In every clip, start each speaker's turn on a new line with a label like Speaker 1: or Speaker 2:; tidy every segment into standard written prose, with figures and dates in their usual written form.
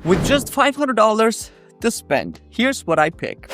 Speaker 1: With just $500 to spend, here's what I pick.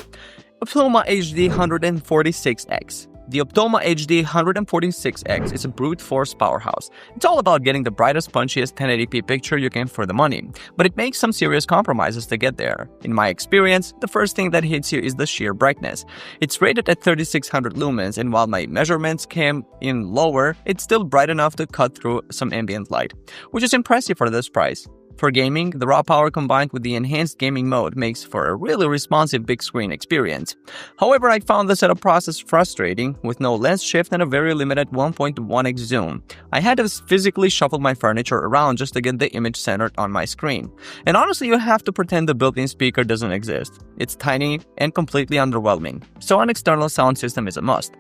Speaker 1: Optoma HD 146X. The Optoma HD 146X is a brute force powerhouse. It's all about getting the brightest, punchiest 1080p picture you can for the money, but it makes some serious compromises to get there. In my experience, the first thing that hits you is the sheer brightness. It's rated at 3600 lumens, and while my measurements came in lower, it's still bright enough to cut through some ambient light, which is impressive for this price. For gaming, the raw power combined with the enhanced gaming mode makes for a really responsive big screen experience. However, I found the setup process frustrating with no lens shift and a very limited 1.1x zoom. I had to physically shuffle my furniture around just to get the image centered on my screen. And honestly, you have to pretend the built-in speaker doesn't exist. It's tiny and completely underwhelming, so an external sound system is a must.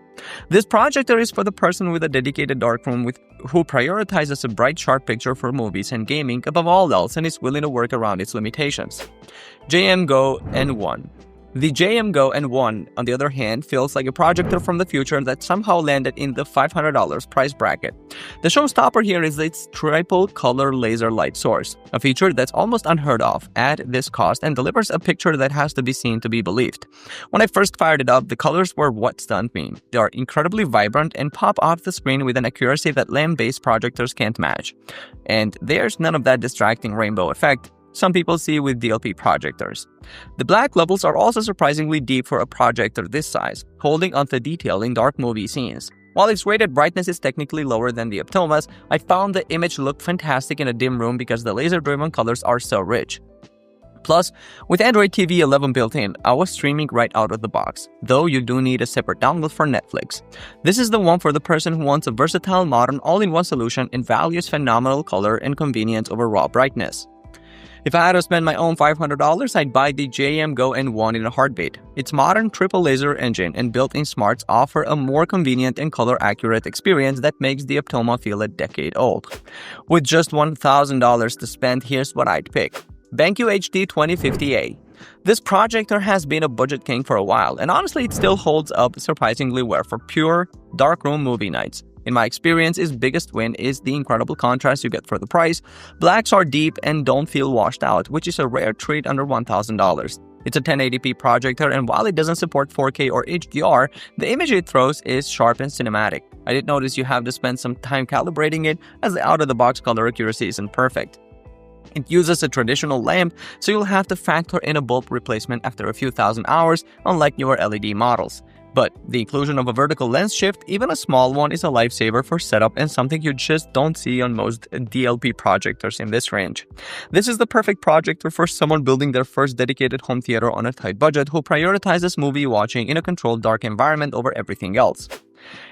Speaker 1: This projector is for the person with a dedicated darkroom who prioritizes a bright, sharp picture for movies and gaming above all else and is willing to work around its limitations. JM Go N1. The JM Go N1, on the other hand, feels like a projector from the future that somehow landed in the $500 price bracket. The showstopper here is its triple color laser light source, a feature that's almost unheard of at this cost and delivers a picture that has to be seen to be believed. When I first fired it up, the colors were what stunned me. They are incredibly vibrant and pop off the screen with an accuracy that lamp-based projectors can't match. And there's none of that distracting rainbow effect some people see with DLP projectors. The black levels are also surprisingly deep for a projector this size, holding onto detail in dark movie scenes. While its rated brightness is technically lower than the Optoma's, I found the image looked fantastic in a dim room because the laser-driven colors are so rich. Plus, with Android TV 11 built in, I was streaming right out of the box, though you do need a separate download for Netflix. This is the one for the person who wants a versatile, modern, all-in-one solution and values phenomenal color and convenience over raw brightness. If I had to spend my own $500, I'd buy the JM Go N1 in a heartbeat. Its modern triple laser engine and built-in smarts offer a more convenient and color-accurate experience that makes the Optoma feel a decade old. With just $1,000 to spend, here's what I'd pick. BenQ HD 2050A. This projector has been a budget king for a while, and honestly it still holds up surprisingly well for pure, darkroom movie nights. In my experience, its biggest win is the incredible contrast you get for the price. Blacks are deep and don't feel washed out, which is a rare treat under $1,000. It's a 1080p projector, and while it doesn't support 4K or HDR, the image it throws is sharp and cinematic. I did notice you have to spend some time calibrating it, as the out-of-the-box color accuracy isn't perfect. It uses a traditional lamp, so you'll have to factor in a bulb replacement after a few thousand hours, unlike newer LED models. But the inclusion of a vertical lens shift, even a small one, is a lifesaver for setup and something you just don't see on most DLP projectors in this range. This is the perfect projector for someone building their first dedicated home theater on a tight budget who prioritizes movie watching in a controlled dark environment over everything else.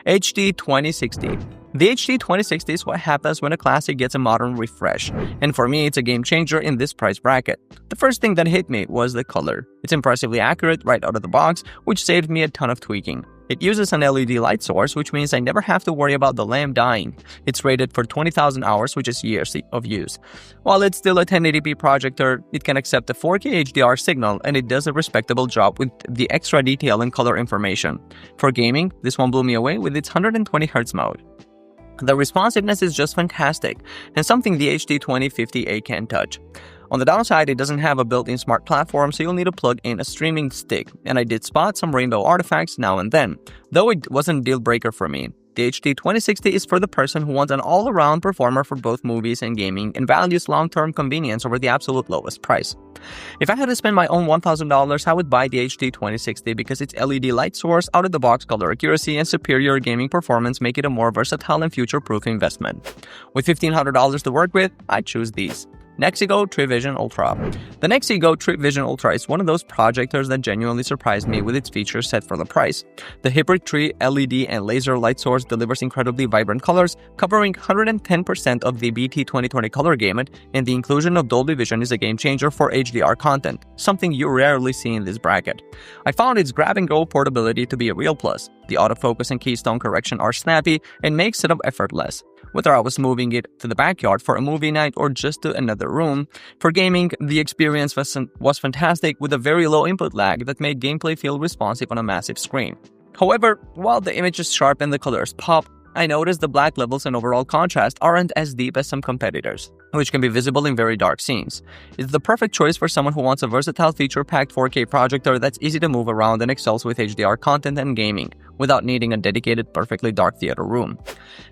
Speaker 1: HD 2060. The HD 2060 is what happens when a classic gets a modern refresh, and for me it's a game changer in this price bracket. The first thing that hit me was the color. It's impressively accurate right out of the box, which saved me a ton of tweaking. It uses an LED light source, which means I never have to worry about the lamp dying. It's rated for 20,000 hours, which is years of use. While it's still a 1080p projector, it can accept a 4K HDR signal, and it does a respectable job with the extra detail and color information. For gaming, this one blew me away with its 120Hz mode. The responsiveness is just fantastic, and something the HD 2050A can't touch. On the downside, it doesn't have a built-in smart platform, so you'll need to plug in a streaming stick, and I did spot some rainbow artifacts now and then, though it wasn't a deal breaker for me. The HD 2060 is for the person who wants an all-around performer for both movies and gaming and values long-term convenience over the absolute lowest price. If I had to spend my own $1,000, I would buy the HD 2060 because its LED light source, out-of-the-box color accuracy, and superior gaming performance make it a more versatile and future-proof investment. With $1,500 to work with, I'd choose these. Nexigo Trivision Ultra. The Nexigo Trivision Ultra is one of those projectors that genuinely surprised me with its features set for the price. The Hybrid Tree LED and laser light source delivers incredibly vibrant colors, covering 110% of the BT 2020 color gamut, and the inclusion of Dolby Vision is a game changer for HDR content, something you rarely see in this bracket. I found its grab-and-go portability to be a real plus. The autofocus and keystone correction are snappy and make setup effortless. Whether I was moving it to the backyard for a movie night or just to another room, for gaming, the experience was fantastic with a very low input lag that made gameplay feel responsive on a massive screen. However, while the image is sharp and the colors pop, I noticed the black levels and overall contrast aren't as deep as some competitors, which can be visible in very dark scenes. It's the perfect choice for someone who wants a versatile feature-packed 4K projector that's easy to move around and excels with HDR content and gaming, without needing a dedicated, perfectly dark theater room.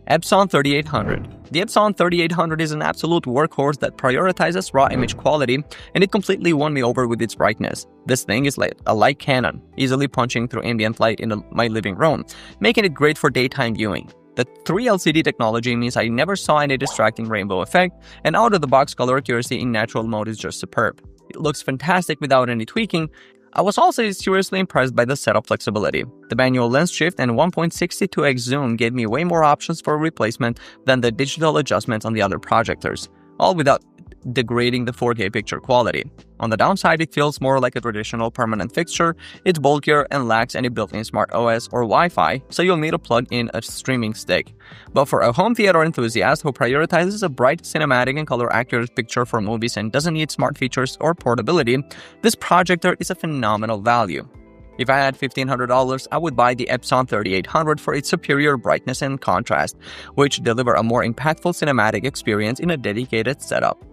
Speaker 1: Epson 3800. The Epson 3800 is an absolute workhorse that prioritizes raw image quality, and it completely won me over with its brightness. This thing is like a light cannon, easily punching through ambient light in my living room, making it great for daytime viewing. The 3LCD technology means I never saw any distracting rainbow effect, and out-of-the-box color accuracy in natural mode is just superb. It looks fantastic without any tweaking. I was also seriously impressed by the setup flexibility. The manual lens shift and 1.62x zoom gave me way more options for replacement than the digital adjustments on the other projectors, all without degrading the 4K picture quality. On the downside, it feels more like a traditional permanent fixture. It's bulkier and lacks any built-in smart OS or Wi-Fi, so you'll need to plug in a streaming stick. But for a home theater enthusiast who prioritizes a bright, cinematic, and color-accurate picture for movies and doesn't need smart features or portability, this projector is a phenomenal value. If I had $1,500, I would buy the Epson 3800 for its superior brightness and contrast, which deliver a more impactful cinematic experience in a dedicated setup.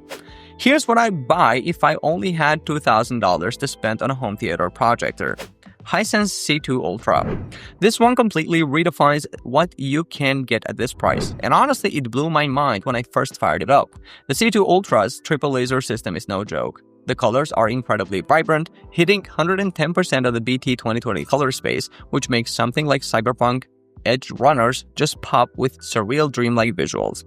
Speaker 1: Here's what I'd buy if I only had $2,000 to spend on a home theater projector. Hisense C2 Ultra. This one completely redefines what you can get at this price, and honestly, it blew my mind when I first fired it up. The C2 Ultra's triple laser system is no joke. The colors are incredibly vibrant, hitting 110% of the BT 2020 color space, which makes something like Cyberpunk Edge Runners just pop with surreal dreamlike visuals.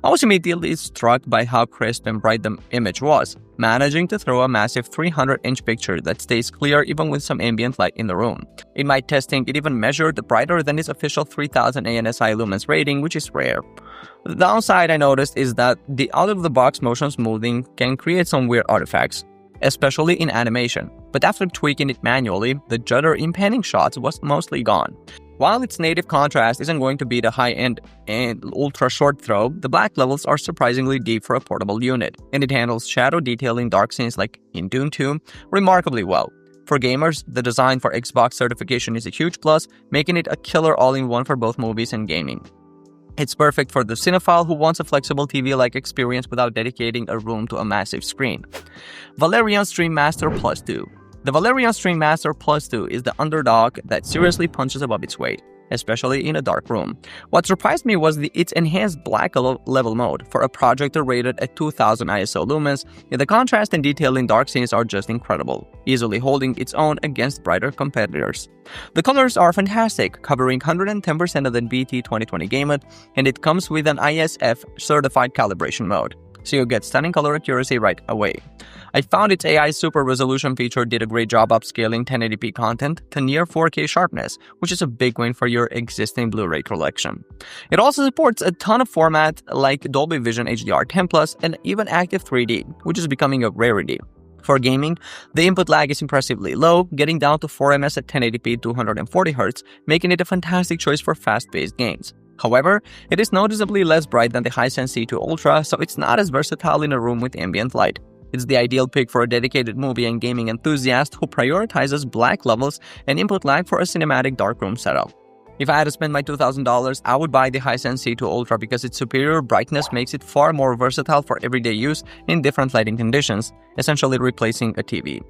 Speaker 1: I was immediately struck by how crisp and bright the image was, managing to throw a massive 300-inch picture that stays clear even with some ambient light in the room. In my testing, it even measured brighter than its official 3000 ANSI lumens rating, which is rare. The downside I noticed is that the out-of-the-box motion smoothing can create some weird artifacts, especially in animation, but after tweaking it manually, the judder in panning shots was mostly gone. While its native contrast isn't going to be the high-end and ultra-short throw, the black levels are surprisingly deep for a portable unit, and it handles shadow detail in dark scenes like in Dune 2 remarkably well. For gamers, the design for Xbox certification is a huge plus, making it a killer all-in-one for both movies and gaming. It's perfect for the cinephile who wants a flexible TV-like experience without dedicating a room to a massive screen. Valerian Stream Master Plus 2. The Valerian Stream Master Plus 2 is the underdog that seriously punches above its weight, especially in a dark room. What surprised me was its enhanced black level mode. For a projector rated at 2000 ISO lumens, the contrast and detail in dark scenes are just incredible, easily holding its own against brighter competitors. The colors are fantastic, covering 110% of the BT 2020 gamut, and it comes with an ISF certified calibration mode, so you get stunning color accuracy right away. I found its AI Super Resolution feature did a great job upscaling 1080p content to near 4K sharpness, which is a big win for your existing Blu-ray collection. It also supports a ton of formats like Dolby Vision HDR10+, and even Active 3D, which is becoming a rarity. For gaming, the input lag is impressively low, getting down to 4ms at 1080p 240Hz, making it a fantastic choice for fast-paced games. However, it is noticeably less bright than the Hisense C2 Ultra, so it's not as versatile in a room with ambient light. It's the ideal pick for a dedicated movie and gaming enthusiast who prioritizes black levels and input lag for a cinematic darkroom setup. If I had to spend my $2,000, I would buy the Hisense C2 Ultra because its superior brightness makes it far more versatile for everyday use in different lighting conditions, essentially replacing a TV.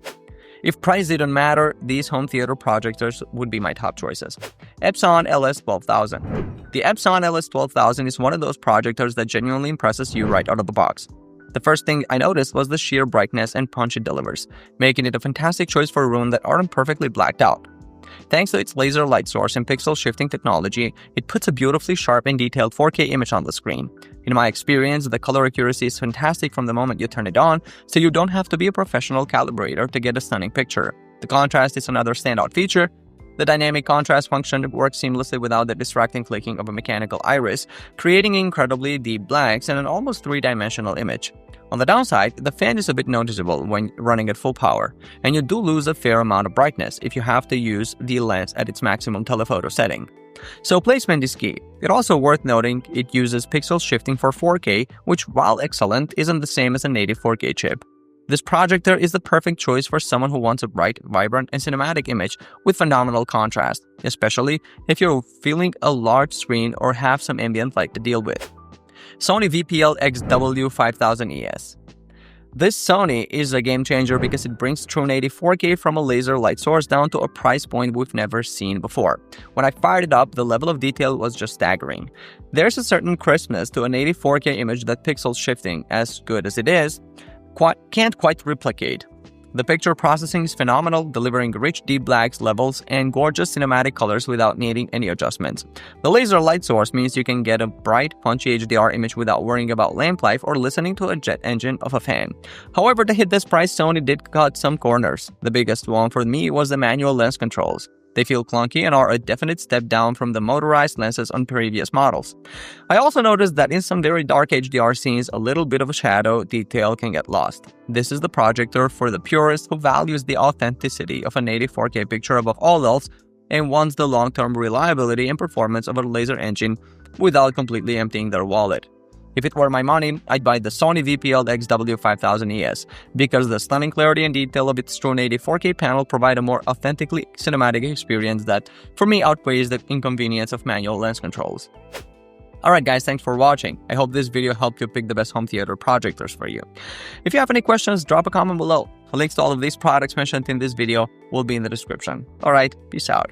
Speaker 1: If price didn't matter, these home theater projectors would be my top choices. Epson LS12000. The Epson LS12000 is one of those projectors that genuinely impresses you right out of the box. The first thing I noticed was the sheer brightness and punch it delivers, making it a fantastic choice for rooms that aren't perfectly blacked out. Thanks to its laser light source and pixel shifting technology, it puts a beautifully sharp and detailed 4K image on the screen. In my experience, the color accuracy is fantastic from the moment you turn it on, so you don't have to be a professional calibrator to get a stunning picture. The contrast is another standout feature. The dynamic contrast function works seamlessly without the distracting flicking of a mechanical iris, creating incredibly deep blacks and an almost three-dimensional image. On the downside, the fan is a bit noticeable when running at full power, and you do lose a fair amount of brightness if you have to use the lens at its maximum telephoto setting. So placement is key. It's also worth noting it uses pixel shifting for 4K, which, while excellent, isn't the same as a native 4K chip. This projector is the perfect choice for someone who wants a bright, vibrant, and cinematic image with phenomenal contrast, especially if you're feeling a large screen or have some ambient light to deal with. Sony VPL-XW5000ES. This Sony is a game changer because it brings true 84K from a laser light source down to a price point we've never seen before. When I fired it up, the level of detail was just staggering. There's a certain crispness to an 84K image that pixel shifting, as good as it is, can't quite replicate. The picture processing is phenomenal, delivering rich deep blacks, levels, and gorgeous cinematic colors without needing any adjustments. The laser light source means you can get a bright, punchy HDR image without worrying about lamp life or listening to a jet engine of a fan. However, to hit this price, Sony did cut some corners. The biggest one for me was the manual lens controls. They feel clunky and are a definite step down from the motorized lenses on previous models. I also noticed that in some very dark HDR scenes, a little bit of a shadow detail can get lost. This is the projector for the purist who values the authenticity of an 84K picture above all else and wants the long-term reliability and performance of a laser engine without completely emptying their wallet. If it were my money, I'd buy the Sony VPL-XW5000ES because the stunning clarity and detail of its true 84K panel provide a more authentically cinematic experience that, for me, outweighs the inconvenience of manual lens controls. Alright guys, thanks for watching. I hope this video helped you pick the best home theater projectors for you. If you have any questions, drop a comment below. Links to all of these products mentioned in this video will be in the description. Alright, peace out.